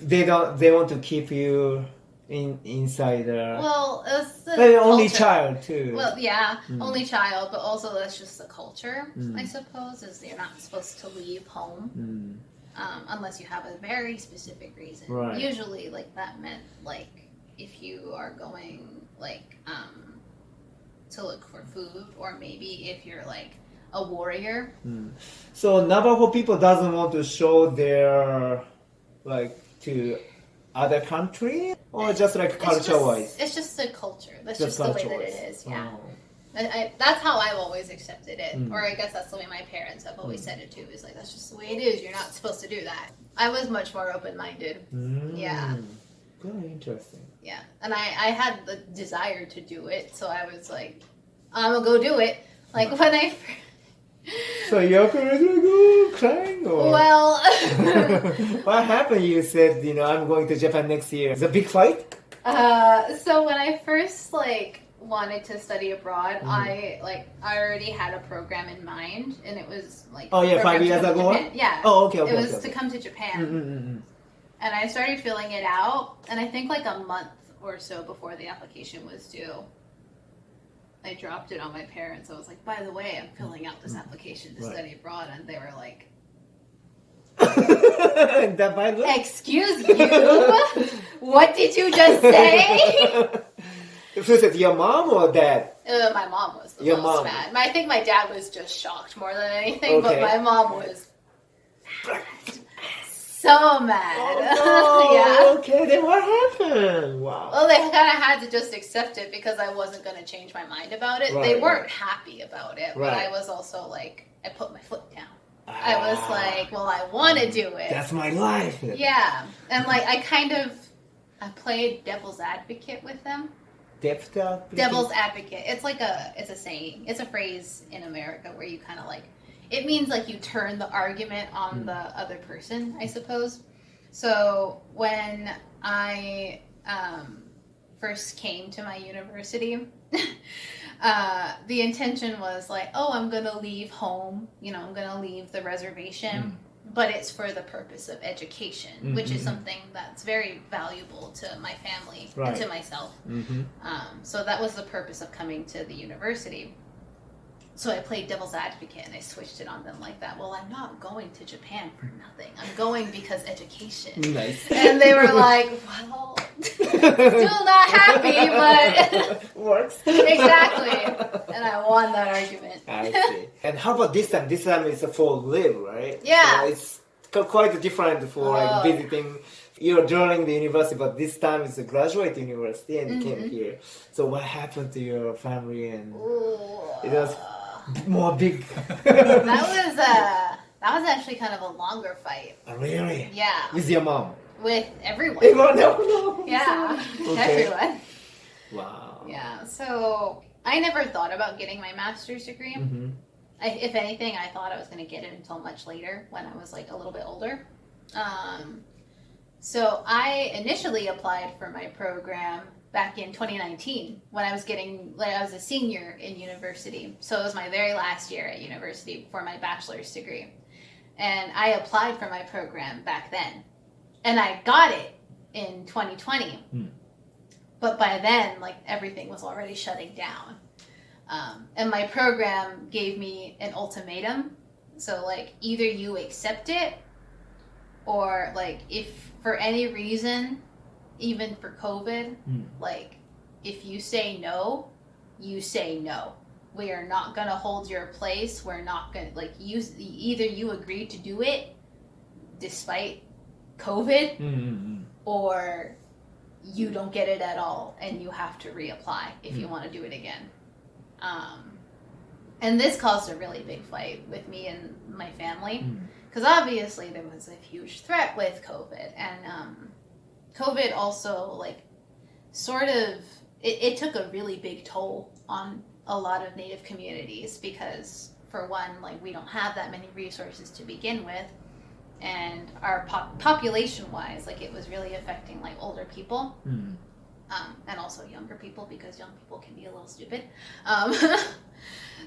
They want to keep you inside there. Well, it's the But only culture. child too. Well, yeah, only child, but also that's just the culture, I suppose, is you're not supposed to leave home unless you have a very specific reason. Right. Usually, like, that meant, like, if you are going, like, to look for food, or maybe if you're, like, a warrior. So Navajo people doesn't want to show their like to other country, or just like culture wise. It's just the culture. That's Just just the way that culture-wise. it is. Yeah. Oh. That's how I've always accepted it, or I guess that's the way my parents have always said it too. Is like that's just the way it is. You're not supposed to do that. I was much more open-minded. Yeah. Very interesting. Yeah, and I had the desire to do it, so I was like, I'm gonna go do it. Like when I. So you're go crying or? Well. What happened? You said I'm going to Japan next year. It's a big fight. So when I first wanted to study abroad, I already had a program in mind, and it was like 5 years ago. Yeah. Oh, okay. It was to come to Japan, and I started filling it out, and I think like a month or so before the application was due, I dropped it on my parents. I was like, by the way, I'm filling out this application to study abroad, and they were like, excuse you? What did you just say? Who said, your mom or dad? My mom was the most mad. I think my dad was just shocked more than anything, but my mom was so mad. Oh, yeah. Okay, then what happened? Wow. Well, they kind of had to just accept it because I wasn't going to change my mind about it. They weren't happy about it, but I was also like, I put my foot down. I was like, well, I want to do it. That's my life. Yeah. And I I played devil's advocate with them. Devil's advocate. It's it's a saying. It's a phrase in America where you kind of it means you turn the argument on the other person, I suppose. So when I first came to my university, the intention was I'm going to leave home, I'm going to leave the reservation, but it's for the purpose of education, which is something that's very valuable to my family and to myself. So that was the purpose of coming to the university. So I played devil's advocate and I switched it on them like that. Well, I'm not going to Japan for nothing. I'm going because education. Nice. And they were like, well, still not happy, but works. Exactly. And I won that argument. I see. And how about this time? This time it's a for live, right? Yeah. So it's quite different for visiting. You're during the university, but this time it's a graduate university and you came here. So what happened to your family? And it was more big. That was actually kind of a longer fight. Really? Yeah. With your mom? With everyone. Everyone? No. Yeah. Okay. Everyone. Wow. Yeah. So I never thought about getting my master's degree. If anything, I thought I was going to get it until much later when I was a little bit older. So I initially applied for my program back in 2019 when I was I was a senior in university. So it was my very last year at university for my bachelor's degree. And I applied for my program back then. And I got it in 2020. But by then, everything was already shutting down. And my program gave me an ultimatum. So either you accept it, or if for any reason, even for COVID, if you say no, you say no. We are not gonna hold your place. We're not gonna either you agree to do it despite COVID, or you don't get it at all and you have to reapply if you want to do it again. And this caused a really big fight with me and my family. Because obviously there was a huge threat with COVID. And COVID also, it took a really big toll on a lot of Native communities. Because, for one, we don't have that many resources to begin with. And our population-wise, it was really affecting, older people. and also younger people because young people can be a little stupid.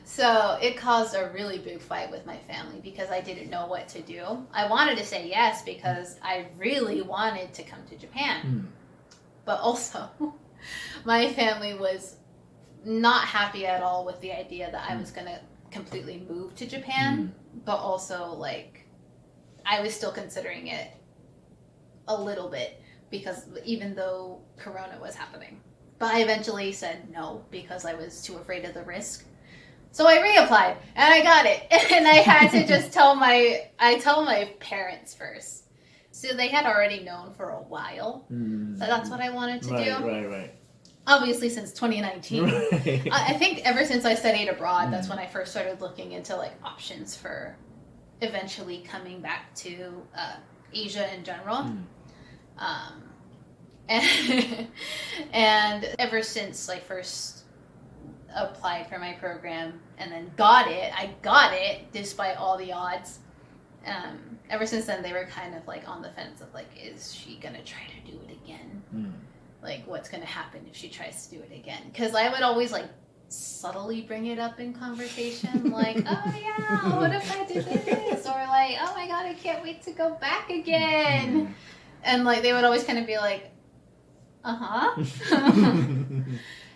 So it caused a really big fight with my family because I didn't know what to do. I wanted to say yes because I really wanted to come to Japan. But also, my family was not happy at all with the idea that I was going to completely move to Japan. But also, like, I was still considering it a little bit because even though Corona was happening. But I eventually said no because I was too afraid of the risk. So I reapplied and I got it. And I had to just tell my parents first. So they had already known for a while that that's what I wanted to do. Right. Obviously since 2019. I think ever since I studied abroad, that's when I first started looking into like options for eventually coming back to Asia in general. And ever since I first applied for my program and then got it despite all the odds. Ever since then, they were kind of like on the fence of like, is she gonna try to do it again? Like, what's gonna happen if she tries to do it again? Because I would always like subtly bring it up in conversation, like, oh yeah, what if I did this? Or like, oh my god, I can't wait to go back again. And like, they would always kind of be like,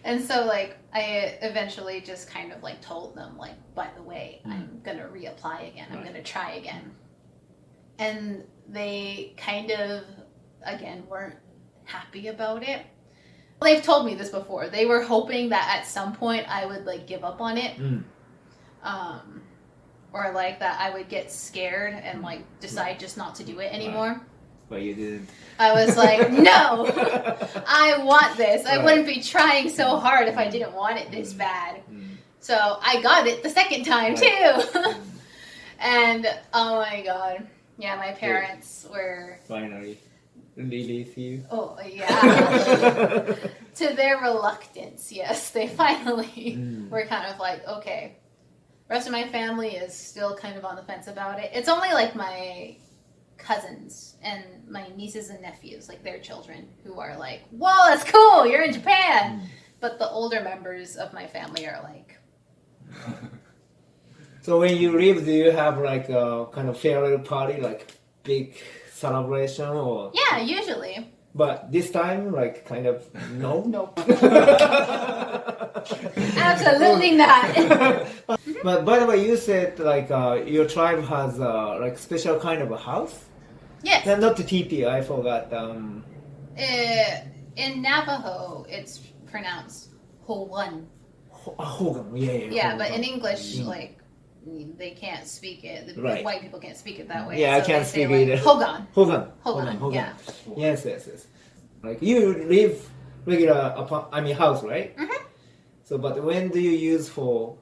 And so, like, I eventually just kind of, like, told them, like, by the way, I'm going to reapply again. I'm going to try again. And they kind of, again, weren't happy about it. They've told me this before. They were hoping that at some point I would, like, give up on it. Or, like, that I would get scared and, like, decide just not to do it anymore. But you didn't. I was like, no, I want this. I wouldn't be trying so hard if I didn't want it this bad. So I got it the second time too. And oh my god. Yeah, my parents were... Finally release you. Oh, yeah. To their reluctance, yes. They finally were kind of like, okay. The rest of my family is still kind of on the fence about it. It's only like my cousins and my nieces and nephews, like their children, who are like, whoa, that's cool, you're in Japan. But the older members of my family are like... So when you leave, do you have like a kind of farewell party, like big celebration or... Yeah, usually. But this time, like, kind of, no? Nope. Absolutely not. But by the way, you said like your tribe has like special kind of a house? Yes. No, not the TP, I forgot. In Navajo, it's pronounced Hogan. Hogan, yeah. Yeah, Hogan. but in English, like, they can't speak it. Right. White people can't speak it that way. Yeah, I so can't they speak say, either. Like, Hogan, Hogan, yeah. Yes. Like you live regular house, right? So, but when do you use for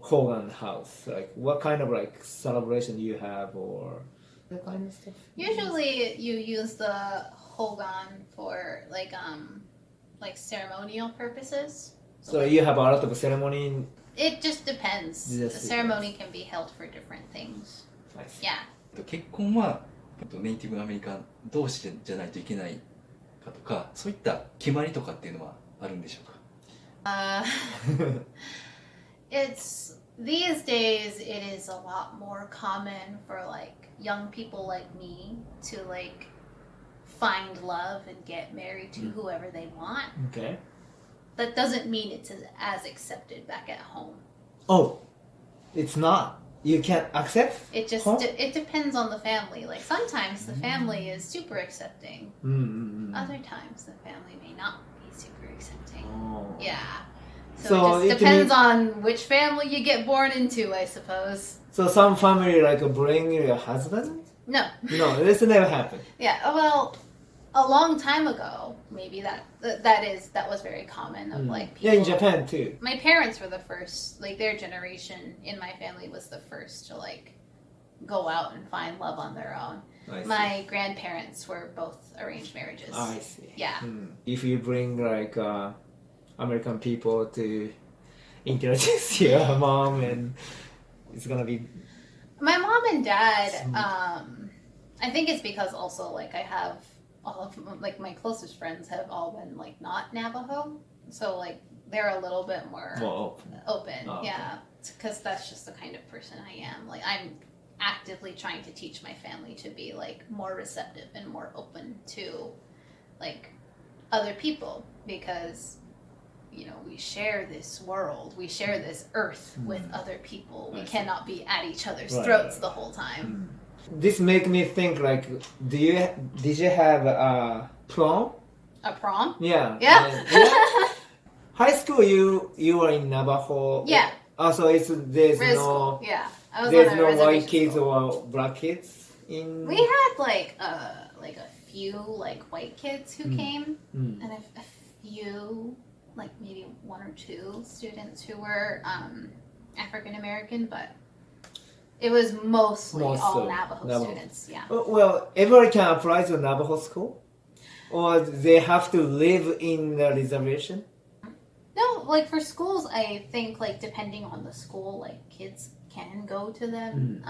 Hogan house? Like, what kind of like celebration do you have, or that kind of stuff? Usually, you use the Hogan for like ceremonial purposes. So you have a lot of ceremony. It just depends. Yes, the ceremony can be held for different things. Nice. Yeah. 結婚はネイティブアメリカン同士じゃないといけないかとか、そういった決まりとかっていうのはあるんでしょうか？ It's these days it is a lot more common for like young people like me to like find love and get married to whoever they want. Okay. That doesn't mean it's as accepted back at home. Oh, it's not. You can't accept? It just it depends on the family. Like sometimes the family is super accepting. Other times the family may not be super accepting. Oh. Yeah. So So it it just depends means- on which family you get born into, I suppose. So some family like bring your husband? No. No, this never happened. Yeah. Well, a long time ago, maybe that was very common of like people. Yeah, in Japan too. My parents were the first, like their generation in my family was the first to like go out and find love on their own. I see. My grandparents were both arranged marriages. I see. Yeah. If you bring like American people to introduce your mom, and it's gonna be... My mom and dad, I think it's because also like I have all of like my closest friends have all been like not Navajo, so like they're a little bit more open. Oh, okay. Yeah, because that's just the kind of person I am. Like I'm actively trying to teach my family to be like more receptive and more open to like other people, because you know, we share this world, we share this earth with other people. We cannot be at each other's throats the whole time. This make me think like, did you have a prom? A prom? Yeah. Yeah. High school, you were in Navajo. Yeah. Also, there's Riz no school. Yeah. I was there's on a no white reservation kids school. or black kids in. We had like a few like white kids who came, and a few like maybe one or two students who were African American, but it was mostly all Navajo students. Yeah. Well, everyone can apply to Navajo school, or they have to live in the reservation. No, like for schools, I think like depending on the school, like kids can go to them.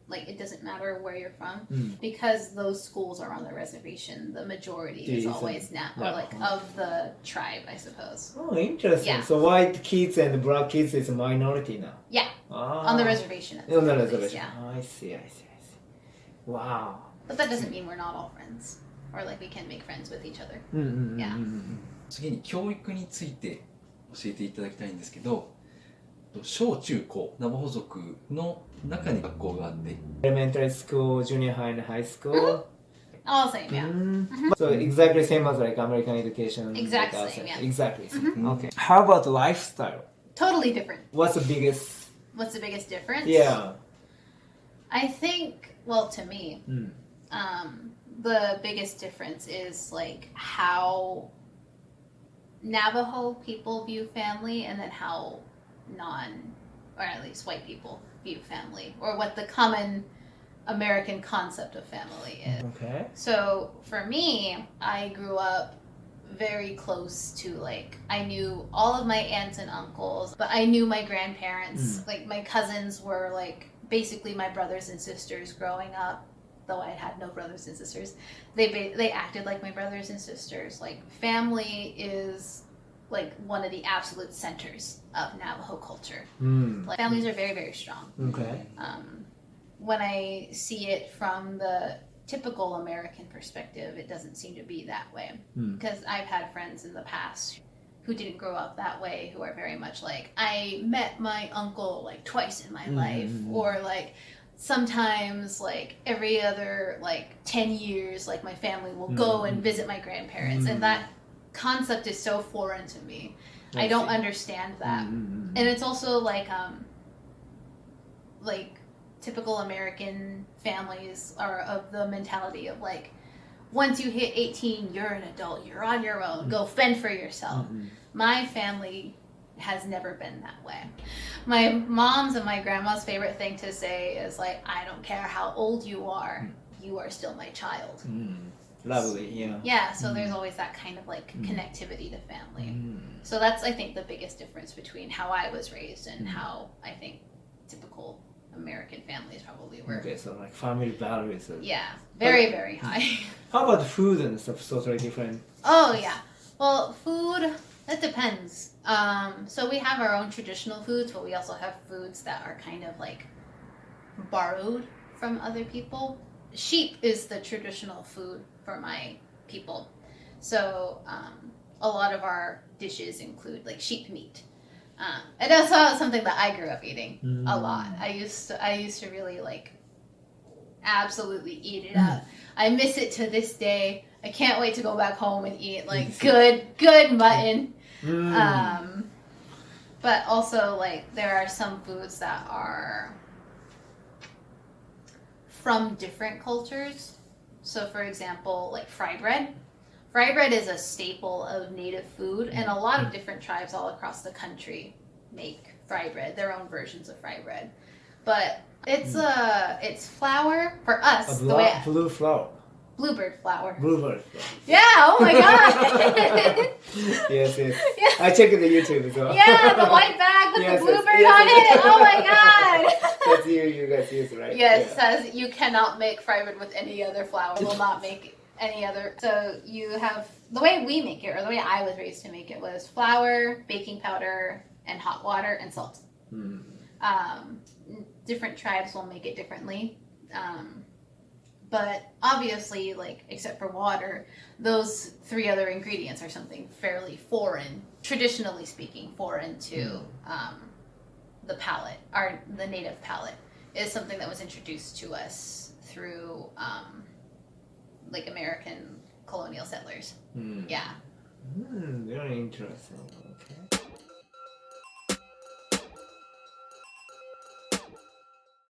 Like it doesn't matter where you're from, because those schools are on the reservation. The majority is always or like of the tribe, I suppose. Oh, interesting. Yeah. So white kids and black kids is a minority now. Yeah, on the reservation. On the reservation. Yeah. Oh, I see. Wow. But that doesn't mean we're not all friends, or like we can make friends with each other. Yeah. 次に教育について教えていただきたいんですけど、小中高ナバホ族の中に学校があって、 Elementary school, junior high, and high school. All same, yeah. So exactly same as like American education. Exactly like same, yeah. Exactly same. Okay. How about lifestyle? Totally different. What's the biggest? What's the biggest difference? Yeah. I think, well, to me, the biggest difference is like how Navajo people view family, and then how or at least white people view family, or what the common American concept of family is. Okay. So for me, I grew up very close to like, I knew all of my aunts and uncles, but I knew my grandparents. Like my cousins were like basically my brothers and sisters growing up, though I had no brothers and sisters. They acted like my brothers and sisters. Like family is like one of the absolute centers of Navajo culture. Like families are very, very strong. Okay. When I see it from the typical American perspective, it doesn't seem to be that way. Because I've had friends in the past who didn't grow up that way, who are very much like, I met my uncle like twice in my life, or like sometimes like every other like 10 years, like my family will go and visit my grandparents, and that concept is so foreign to me. I don't understand that. And it's also like typical American families are of the mentality of like, once you hit 18, you're an adult, you're on your own, go fend for yourself. My family has never been that way. My mom's and my grandma's favorite thing to say is like, I don't care how old you are still my child. Lovely, yeah. Yeah, so there's always that kind of like connectivity to family. So that's, I think, the biggest difference between how I was raised and how I think typical American families probably were. Okay, so like family values. Yeah, very, very high. How about food and stuff? Totally different. Oh, yeah. Well, food, it depends. So we have our own traditional foods, but we also have foods that are kind of like borrowed from other people. Sheep is the traditional food for my people. So a lot of our dishes include like sheep meat. And that's something that I grew up eating a lot. I used to really like absolutely eat it up. I miss it to this day. I can't wait to go back home and eat like good mutton. But also like there are some foods that are from different cultures. So for example, like fry bread. Fry bread is a staple of native food, and a lot of different tribes all across the country make fry bread, their own versions of fry bread. But it's flour for us. Blue flour. Bluebird flour. Bluebird flour. Yeah, oh my god. Yes. Yeah. I checked the YouTube as well. Yeah, the white bag with Yes, the bluebird yes, on yes. it. Oh my god. That's you guys use, right? Yeah, it says you cannot make fry bread with any other flour. Will not make any other. So you have the way we make it, or the way I was raised to make it, was flour, baking powder, and hot water and salt. Different tribes will make it differently. But obviously, like, except for water, those three other ingredients are something fairly foreign, traditionally speaking, foreign to the palate, the native palate, is something that was introduced to us through like American colonial settlers. Yeah. Very interesting. Okay.